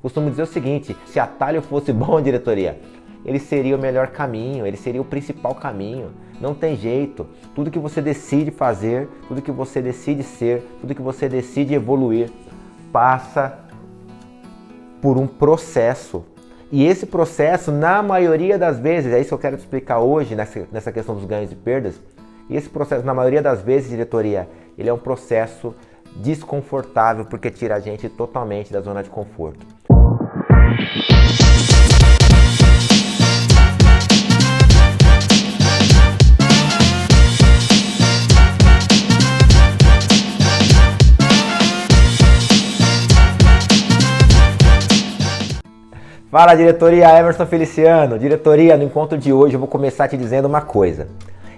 Costumo dizer o seguinte: se atalho fosse bom, diretoria, ele seria o melhor caminho, ele seria o principal caminho. Não tem jeito. Tudo que você decide fazer, tudo que você decide ser, tudo que você decide evoluir, passa por um processo. E esse processo, na maioria das vezes, é isso que eu quero te explicar hoje, nessa questão dos ganhos e perdas. E esse processo, na maioria das vezes, diretoria, ele é um processo desconfortável, porque tira a gente totalmente da zona de conforto. Fala, diretoria, Emerson Feliciano. Diretoria, no encontro de hoje eu vou começar te dizendo uma coisa.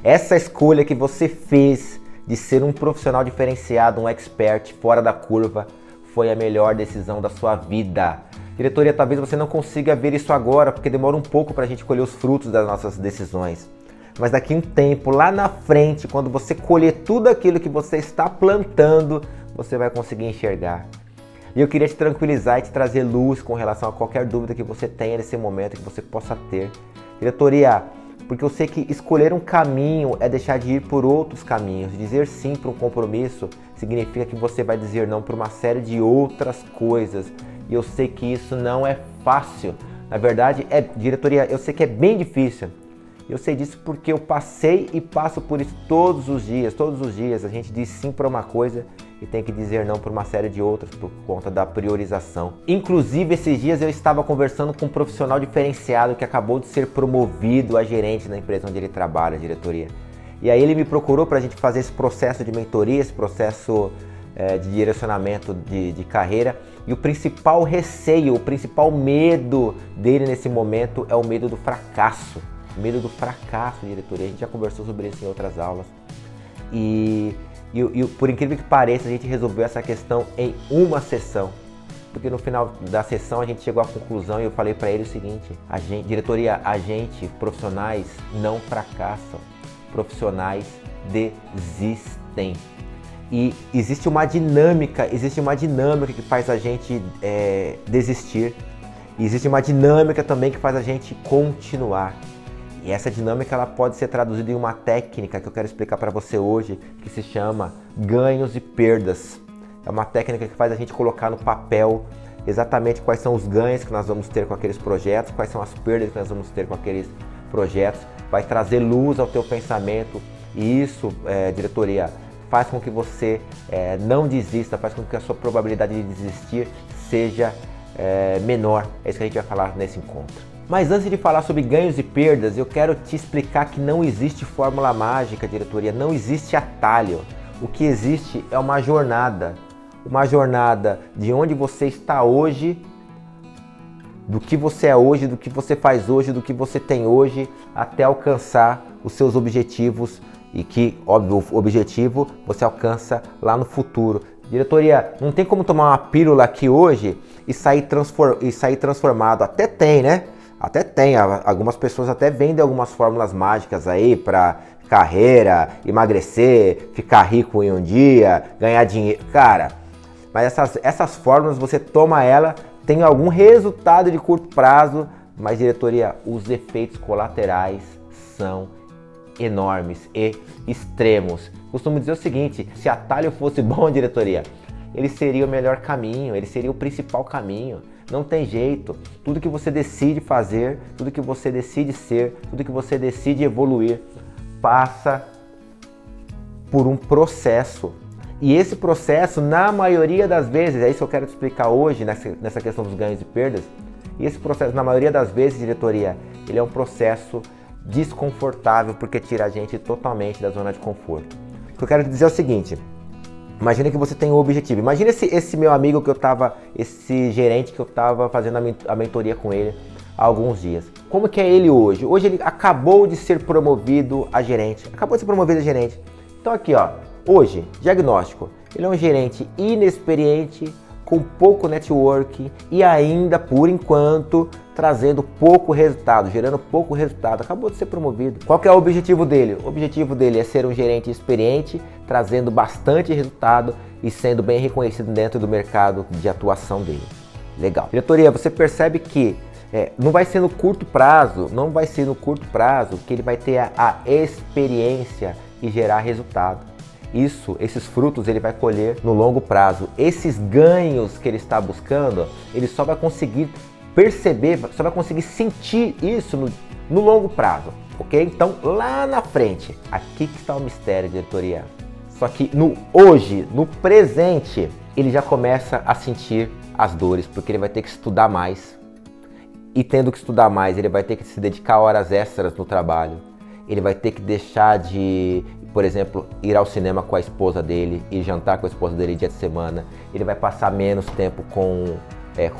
Essa escolha que você fez de ser um profissional diferenciado, um expert fora da curva, foi a melhor decisão da sua vida. Diretoria, talvez você não consiga ver isso agora, porque demora um pouco para a gente colher os frutos das nossas decisões. Mas daqui a um tempo, lá na frente, quando você colher tudo aquilo que você está plantando, você vai conseguir enxergar. E eu queria te tranquilizar e te trazer luz com relação a qualquer dúvida que você tenha nesse momento, que você possa ter. Diretoria, porque eu sei que escolher um caminho é deixar de ir por outros caminhos. Dizer sim para um compromisso significa que você vai dizer não para uma série de outras coisas. E eu sei que isso não é fácil. Na verdade, diretoria, eu sei que é bem difícil. Eu sei disso porque eu passei e passo por isso todos os dias. Todos os dias a gente diz sim para uma coisa e tem que dizer não para uma série de outras por conta da priorização. Inclusive, esses dias eu estava conversando com um profissional diferenciado que acabou de ser promovido a gerente na empresa onde ele trabalha, diretoria. E aí ele me procurou para a gente fazer esse processo de mentoria, esse processo de direcionamento de carreira. E o principal receio, o principal medo dele nesse momento é o medo do fracasso. Medo do fracasso, diretoria. A gente já conversou sobre isso em outras aulas. E por incrível que pareça, a gente resolveu essa questão em uma sessão. Porque no final da sessão a gente chegou à conclusão e eu falei para ele o seguinte: diretoria, profissionais não fracassam, profissionais desistem. E existe uma dinâmica que faz a gente desistir. E existe uma dinâmica também que faz a gente continuar. E essa dinâmica ela pode ser traduzida em uma técnica que eu quero explicar para você hoje, que se chama ganhos e perdas. É uma técnica que faz a gente colocar no papel exatamente quais são os ganhos que nós vamos ter com aqueles projetos, quais são as perdas que nós vamos ter com aqueles projetos. Vai trazer luz ao teu pensamento e isso, diretoria, faz com que você não desista, faz com que a sua probabilidade de desistir seja menor. É isso que a gente vai falar nesse encontro. Mas antes de falar sobre ganhos e perdas, eu quero te explicar que não existe fórmula mágica, diretoria, não existe atalho. O que existe é uma jornada de onde você está hoje, do que você é hoje, do que você faz hoje, do que você tem hoje, até alcançar os seus objetivos e que, óbvio, o objetivo você alcança lá no futuro. Diretoria, não tem como tomar uma pílula aqui hoje e sair transformado. Até tem, né? Até tem, algumas pessoas até vendem algumas fórmulas mágicas aí para carreira, emagrecer, ficar rico em um dia, ganhar dinheiro. Cara, mas essas fórmulas você toma ela, tem algum resultado de curto prazo, mas diretoria, os efeitos colaterais são enormes e extremos. Costumo dizer o seguinte: se atalho fosse bom, diretoria, ele seria o melhor caminho, ele seria o principal caminho. Não tem jeito. Tudo que você decide fazer, tudo que você decide ser, tudo que você decide evoluir, passa por um processo. E esse processo, na maioria das vezes, é isso que eu quero te explicar hoje nessa questão dos ganhos e perdas. E esse processo, na maioria das vezes, diretoria, ele é um processo desconfortável porque tira a gente totalmente da zona de conforto. O que eu quero te dizer é o seguinte: imagina que você tem um objetivo. Imagina esse meu amigo esse gerente que eu estava fazendo a mentoria com ele há alguns dias. Como que é ele hoje? Hoje ele acabou de ser promovido a gerente. Então aqui, ó, hoje, diagnóstico. Ele é um gerente inexperiente, com pouco network e ainda, por enquanto, trazendo pouco resultado, gerando pouco resultado. Acabou de ser promovido. Qual que é o objetivo dele? O objetivo dele é ser um gerente experiente, trazendo bastante resultado e sendo bem reconhecido dentro do mercado de atuação dele. Legal. Diretoria, você percebe que não vai ser no curto prazo, que ele vai ter a experiência e gerar resultado. Esses frutos ele vai colher no longo prazo. Esses ganhos que ele está buscando, ele só vai conseguir perceber, só vai conseguir sentir isso no longo prazo, ok? Então, lá na frente, aqui que está o mistério, diretoria. Só que no hoje, no presente, ele já começa a sentir as dores, porque ele vai ter que estudar mais. E tendo que estudar mais, ele vai ter que se dedicar horas extras no trabalho. Ele vai ter que deixar de, por exemplo, ir ao cinema com a esposa dele, ir jantar com a esposa dele dia de semana. Ele vai passar menos tempo com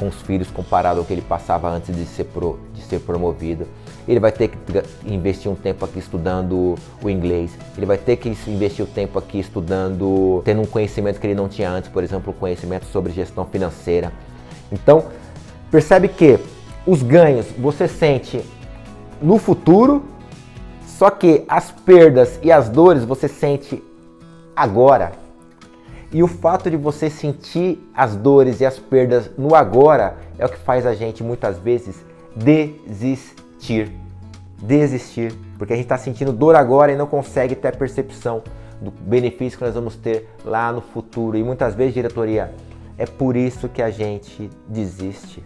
os filhos comparado ao que ele passava antes de ser promovido. Ele vai ter que investir um tempo aqui estudando o inglês. Ele vai ter que investir o tempo aqui estudando, tendo um conhecimento que ele não tinha antes, por exemplo, o conhecimento sobre gestão financeira. Então, percebe que os ganhos você sente no futuro, só que as perdas e as dores você sente agora. E o fato de você sentir as dores e as perdas no agora é o que faz a gente muitas vezes desistir, porque a gente está sentindo dor agora e não consegue ter a percepção do benefício que nós vamos ter lá no futuro. E muitas vezes, diretoria, é por isso que a gente desiste,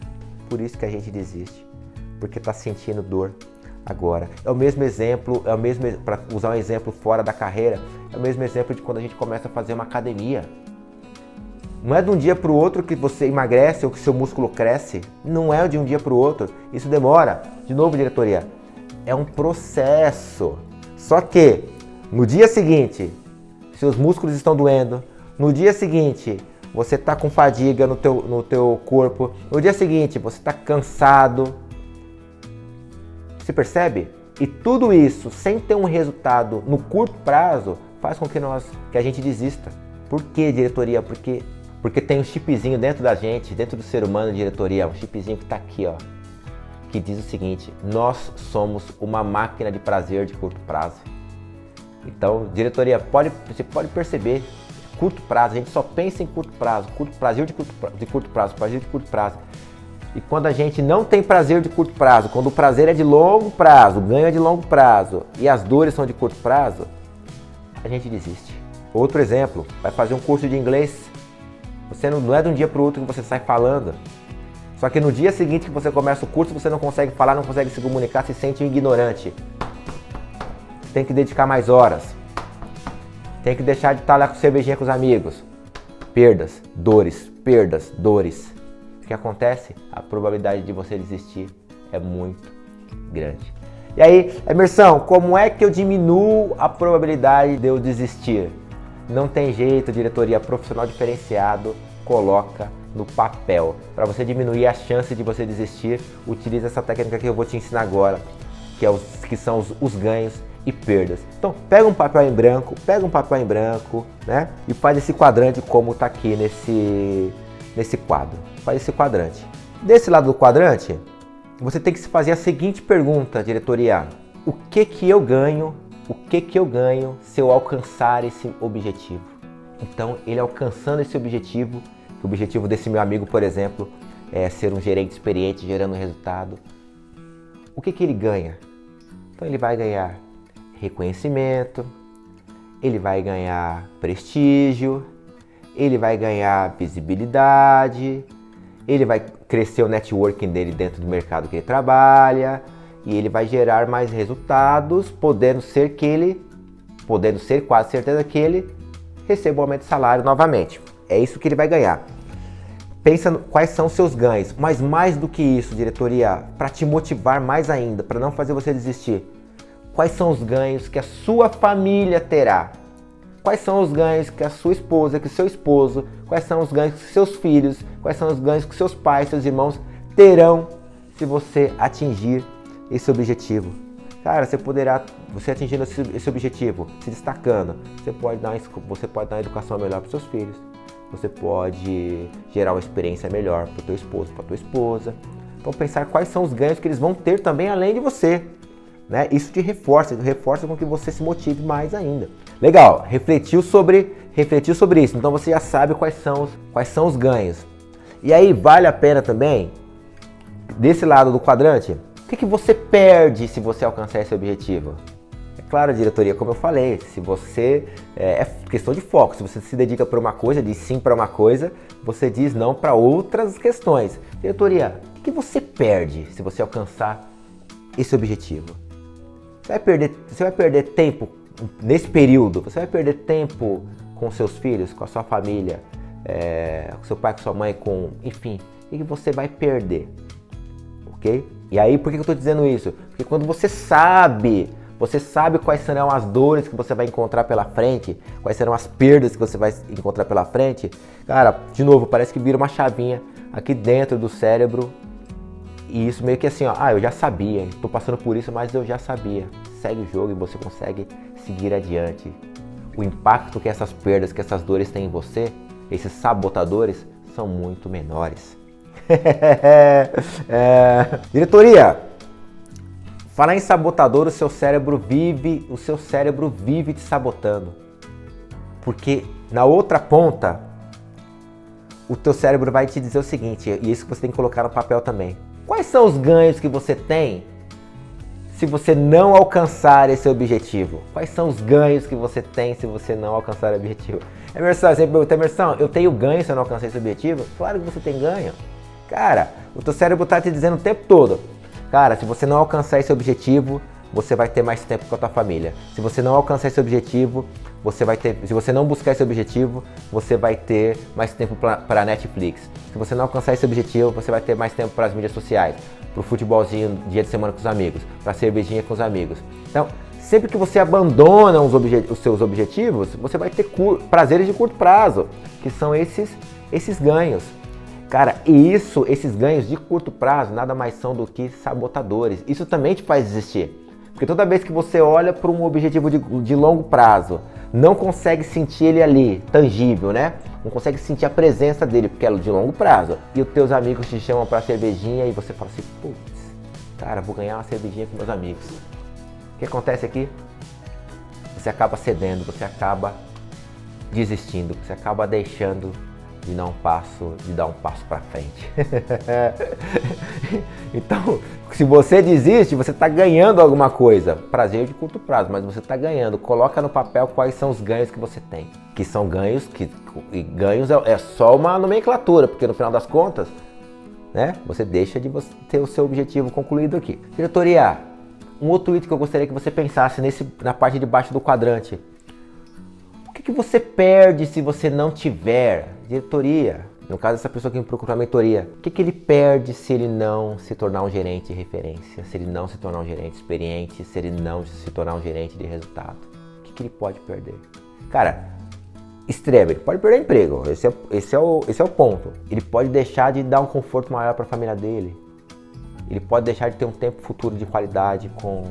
porque está sentindo dor agora. É o mesmo exemplo, para usar um exemplo fora da carreira, é o mesmo exemplo de quando a gente começa a fazer uma academia. Não é de um dia para o outro que você emagrece ou que seu músculo cresce. Não é de um dia para o outro. Isso demora. De novo, diretoria, é um processo. Só que no dia seguinte, seus músculos estão doendo. No dia seguinte, você está com fadiga no teu corpo. No dia seguinte, você está cansado. Você percebe? E tudo isso, sem ter um resultado no curto prazo, faz com que a gente desista. Por que, diretoria? Porque tem um chipzinho dentro da gente, dentro do ser humano, diretoria, um chipzinho que está aqui, ó, que diz o seguinte: nós somos uma máquina de prazer de curto prazo. Então, diretoria, você pode perceber, curto prazo, a gente só pensa em curto prazo, prazer de curto prazo. E quando a gente não tem prazer de curto prazo, quando o prazer é de longo prazo, o ganho é de longo prazo e as dores são de curto prazo, a gente desiste. Outro exemplo, vai fazer um curso de inglês. Você não é de um dia para o outro que você sai falando. Só que no dia seguinte que você começa o curso, você não consegue falar, não consegue se comunicar, se sente um ignorante. Tem que dedicar mais horas. Tem que deixar de estar lá com cervejinha com os amigos. Perdas, dores. O que acontece? A probabilidade de você desistir é muito grande. E aí, Emerson, como é que eu diminuo a probabilidade de eu desistir? Não tem jeito, diretoria. Profissional diferenciado coloca no papel. Para você diminuir a chance de você desistir, utilize essa técnica que eu vou te ensinar agora, que são os ganhos e perdas. Então, pega um papel em branco, né? E faz esse quadrante como está aqui nesse quadro. Faz esse quadrante. Desse lado do quadrante, você tem que se fazer a seguinte pergunta, diretoria: o que eu ganho se eu alcançar esse objetivo? Então, ele alcançando esse objetivo, o objetivo desse meu amigo, por exemplo, é ser um gerente experiente, gerando resultado. O que ele ganha? Então, ele vai ganhar reconhecimento, ele vai ganhar prestígio, ele vai ganhar visibilidade, ele vai crescer o networking dele dentro do mercado que ele trabalha, e ele vai gerar mais resultados, podendo ser quase certeza que ele receba um aumento de salário novamente. É isso que ele vai ganhar. Pensa quais são os seus ganhos, mas mais do que isso, diretoria, para te motivar mais ainda, para não fazer você desistir, quais são os ganhos que a sua família terá? Quais são os ganhos que a sua esposa, que o seu esposo, quais são os ganhos que seus filhos, quais são os ganhos que seus pais, seus irmãos terão se você atingir esse objetivo? Cara, você atingindo esse objetivo, se destacando, você pode dar uma educação melhor para seus filhos, você pode gerar uma experiência melhor para o teu esposo, para a tua esposa. Então pensar quais são os ganhos que eles vão ter também além de você, né? Isso te reforça com que você se motive mais ainda. Legal, refletiu sobre isso, então você já sabe quais são os ganhos. E aí vale a pena também, desse lado do quadrante, o que você perde se você alcançar esse objetivo? É claro, diretoria, como eu falei, se você, é questão de foco, se você se dedica para uma coisa, diz sim para uma coisa, você diz não para outras questões. Diretoria, o que você perde se você alcançar esse objetivo? Você vai perder tempo nesse período, você vai perder tempo com seus filhos, com a sua família, com seu pai, com sua mãe, enfim, o que você vai perder? Ok? E aí, por que eu estou dizendo isso? Porque quando você sabe quais serão as dores que você vai encontrar pela frente, quais serão as perdas que você vai encontrar pela frente, cara, de novo, parece que vira uma chavinha aqui dentro do cérebro. E isso meio que assim, ó, eu já sabia, estou passando por isso, mas eu já sabia. Segue o jogo e você consegue seguir adiante. O impacto que essas perdas, que essas dores têm em você, esses sabotadores, são muito menores. Diretoria, falar em sabotador, o seu cérebro vive te sabotando. Porque na outra ponta, o teu cérebro vai te dizer o seguinte, e isso que você tem que colocar no papel também. Quais são os ganhos que você tem se você não alcançar esse objetivo? Quais são os ganhos que você tem se você não alcançar o objetivo? Emerson, você pergunta, Emerson, eu tenho ganho se eu não alcançar esse objetivo? Claro que você tem ganho. Cara, o teu cérebro está te dizendo o tempo todo, cara, se você não alcançar esse objetivo, você vai ter mais tempo com a tua família. Se você não alcançar esse objetivo, se você não buscar esse objetivo, você vai ter mais tempo para Netflix. Se você não alcançar esse objetivo, você vai ter mais tempo para as mídias sociais, para o futebolzinho dia de semana com os amigos, para a cervejinha com os amigos. Então, sempre que você abandona os seus objetivos, você vai ter prazeres de curto prazo, que são esses ganhos. Cara, e esses ganhos de curto prazo nada mais são do que sabotadores. Isso também te faz desistir. Porque toda vez que você olha para um objetivo de longo prazo, não consegue sentir ele ali, tangível, né? Não consegue sentir a presença dele, porque é de longo prazo. E os teus amigos te chamam para cervejinha e você fala assim, putz, cara, vou ganhar uma cervejinha com meus amigos. O que acontece aqui? Você acaba cedendo, você acaba desistindo, você acaba deixando de dar um passo para frente. Então, se você desiste, você está ganhando alguma coisa. Prazer de curto prazo, mas você está ganhando. Coloca no papel quais são os ganhos que você tem. Que são ganhos, e ganhos é só uma nomenclatura, porque no final das contas, né, você deixa de ter o seu objetivo concluído aqui. Diretoria, um outro item que eu gostaria que você pensasse na parte de baixo do quadrante. O que você perde se você não tiver diretoria? No caso dessa pessoa que me procura uma mentoria, o que ele perde se ele não se tornar um gerente de referência, se ele não se tornar um gerente experiente, se ele não se tornar um gerente de resultado? O que ele pode perder? Cara, extremo, ele pode perder emprego, esse é o ponto. Ele pode deixar de dar um conforto maior para a família dele. Ele pode deixar de ter um tempo futuro de qualidade com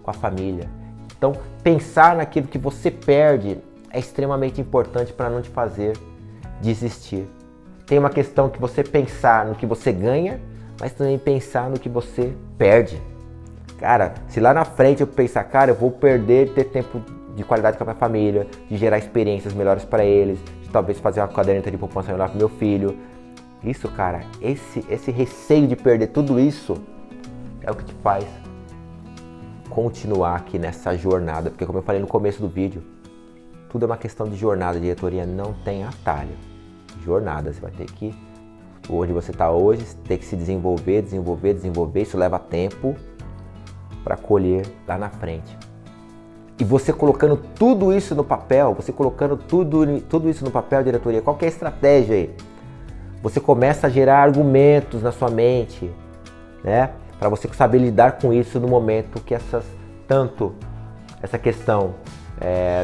a família. Então, pensar naquilo que você perde é extremamente importante para não te fazer desistir. Tem uma questão que você pensar no que você ganha, mas também pensar no que você perde. Cara, se lá na frente eu pensar, cara, eu vou perder ter tempo de qualidade com a minha família, de gerar experiências melhores para eles, de talvez fazer uma caderneta de poupança melhor para meu filho. Isso, cara, esse receio de perder tudo isso é o que te faz continuar aqui nessa jornada, porque como eu falei no começo do vídeo, tudo é uma questão de jornada, diretoria não tem atalho. Jornada, você vai ter que, onde você está hoje, ter que se desenvolver, isso leva tempo para colher lá na frente. E você colocando tudo isso no papel, diretoria, qual que é a estratégia aí? Você começa a gerar argumentos na sua mente, né? Para você saber lidar com isso no momento que essa questão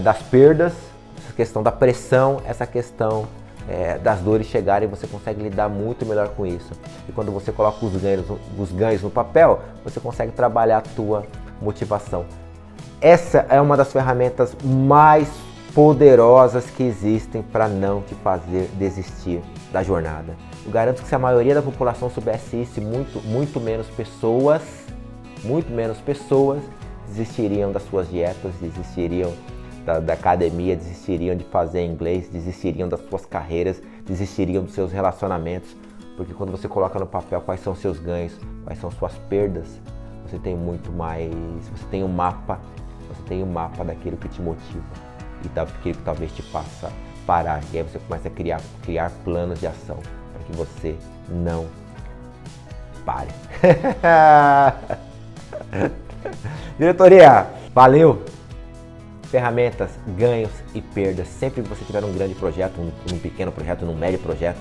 das perdas, essa questão da pressão, essa questão das dores chegarem, você consegue lidar muito melhor com isso. E quando você coloca os ganhos no papel, você consegue trabalhar a tua motivação. Essa é uma das ferramentas mais poderosas que existem para não te fazer desistir da jornada. Eu garanto que se a maioria da população soubesse isso, muito menos pessoas desistiriam das suas dietas, desistiriam da academia, desistiriam de fazer inglês, desistiriam das suas carreiras, desistiriam dos seus relacionamentos, Porque quando você coloca no papel quais são seus ganhos, quais são suas perdas, você tem muito mais, você tem um mapa daquilo que te motiva e daquilo que talvez te faça parar. E aí você começa a criar planos de ação para que você não pare. Diretoria, valeu! Ferramentas, ganhos e perdas. Sempre que você tiver um grande projeto, um pequeno projeto, um médio projeto,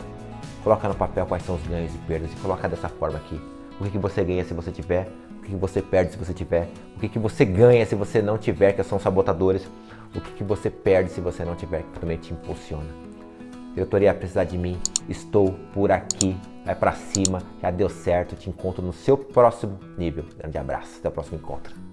coloca no papel quais são os ganhos e perdas e coloca dessa forma aqui. O que você ganha se você tiver, o que você perde se você tiver, o que você ganha se você não tiver, que são sabotadores, o que você perde se você não tiver, que também te impulsiona. Diretoria, precisar de mim, estou por aqui, vai pra cima, já deu certo, te encontro no seu próximo nível. Grande abraço, até o próximo encontro.